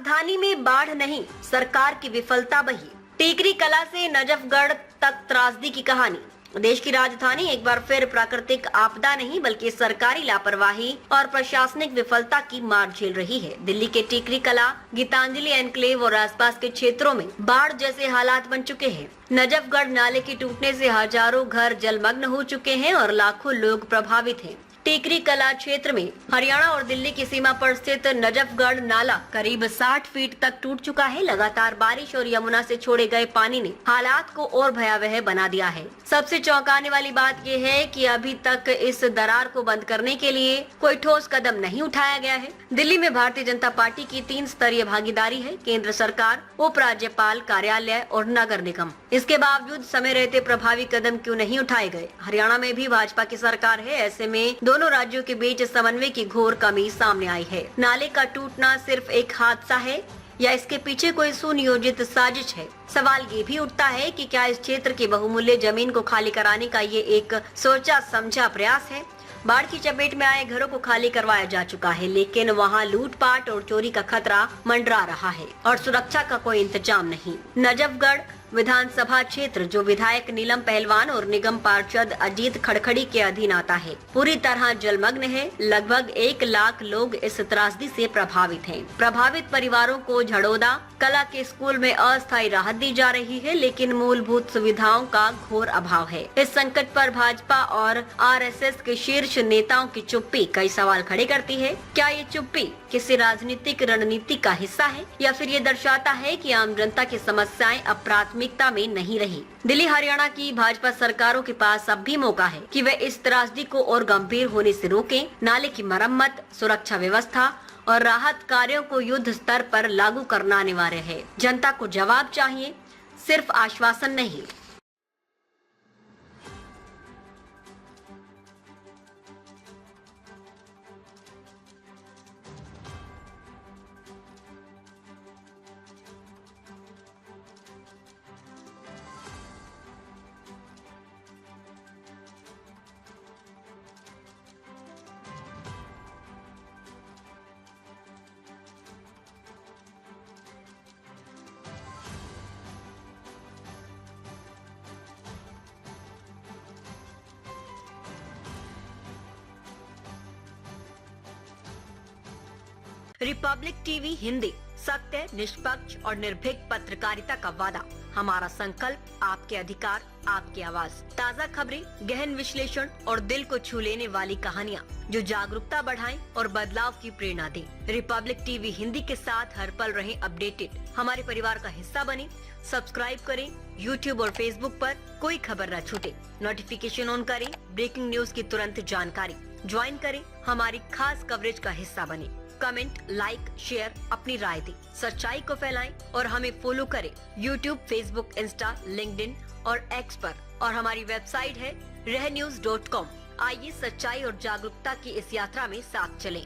राजधानी में बाढ़ नहीं, सरकार की विफलता बही। टिकरी कला से नजफगढ़ तक त्रासदी की कहानी। देश की राजधानी एक बार फिर प्राकृतिक आपदा नहीं बल्कि सरकारी लापरवाही और प्रशासनिक विफलता की मार झेल रही है। दिल्ली के टिकरी कला, गीतांजलि एनक्लेव और आसपास के क्षेत्रों में बाढ़ जैसे हालात बन चुके हैं। नजफगढ़ नाले के टूटने से हजारों घर जलमग्न हो चुके हैं और लाखों लोग प्रभावित हैं। टिकरी कला क्षेत्र में हरियाणा और दिल्ली की सीमा पर स्थित नजफगढ़ नाला करीब 60 फीट तक टूट चुका है। लगातार बारिश और यमुना से छोड़े गए पानी ने हालात को और भयावह बना दिया है। सबसे चौंकाने वाली बात यह है कि अभी तक इस दरार को बंद करने के लिए कोई ठोस कदम नहीं उठाया गया है। दिल्ली में भारतीय जनता पार्टी की 3 स्तरीय भागीदारी है, केंद्र सरकार, उपराज्यपाल कार्यालय और नगर निगम। इसके बावजूद समय रहते प्रभावी कदम क्यों नहीं उठाए गए? हरियाणा में भी भाजपा की सरकार है, ऐसे में दोनों राज्यों के बीच समन्वय की घोर कमी सामने आई है। नाले का टूटना सिर्फ एक हादसा है या इसके पीछे कोई सुनियोजित साजिश है? सवाल ये भी उठता है कि क्या इस क्षेत्र की बहुमूल्य जमीन को खाली कराने का ये एक सोचा समझा प्रयास है? बाढ़ की चपेट में आए घरों को खाली करवाया जा चुका है, लेकिन वहां लूटपाट और चोरी का खतरा मंडरा रहा है और सुरक्षा का कोई इंतजाम नहीं। नजफगढ़ विधानसभा क्षेत्र जो विधायक नीलम पहलवान और निगम पार्षद अजीत खड़खड़ी के अधीन आता है, पूरी तरह जलमग्न है। लगभग 1 लाख लोग इस त्रासदी से प्रभावित हैं। प्रभावित परिवारों को झड़ोदा कला के स्कूल में अस्थायी राहत दी जा रही है, लेकिन मूलभूत सुविधाओं का घोर अभाव है। इस संकट पर भाजपा और आरएसएस के शीर्ष नेताओं की चुप्पी कई सवाल खड़े करती है। क्या ये चुप्पी किसी राजनीतिक रणनीति का हिस्सा है या फिर ये दर्शाता है कि आम जनता की समस्याएं अब प्राथमिकता में नहीं रही? दिल्ली हरियाणा की भाजपा सरकारों के पास अब भी मौका है कि वे इस त्रासदी को और गंभीर होने से रोकें। नाले की मरम्मत, सुरक्षा व्यवस्था और राहत कार्यों को युद्ध स्तर पर लागू करना अनिवार्य है। जनता को जवाब चाहिए, सिर्फ आश्वासन नहीं। रिपब्लिक टीवी हिंदी, सत्य, निष्पक्ष और निर्भीक पत्रकारिता का वादा। हमारा संकल्प, आपके अधिकार, आपकी आवाज। ताज़ा खबरें, गहन विश्लेषण और दिल को छू लेने वाली कहानियाँ जो जागरूकता बढ़ाएं और बदलाव की प्रेरणा दें। रिपब्लिक टीवी हिंदी के साथ हर पल रहें अपडेटेड। हमारे परिवार का हिस्सा बने। सब्सक्राइब करें। यूट्यूब और फेसबुक पर कोई खबर न छूटे। नोटिफिकेशन ऑन करें। ब्रेकिंग न्यूज की तुरंत जानकारी। ज्वाइन करें, हमारी खास कवरेज का हिस्सा बने। कमेंट, लाइक, शेयर, अपनी राय दें, सच्चाई को फैलाएं और हमें फॉलो करें यूट्यूब, फेसबुक, इंस्टा, लिंक्डइन और एक्स पर। और हमारी वेबसाइट है रहnews.com। आइए सच्चाई और जागरूकता की इस यात्रा में साथ चलें।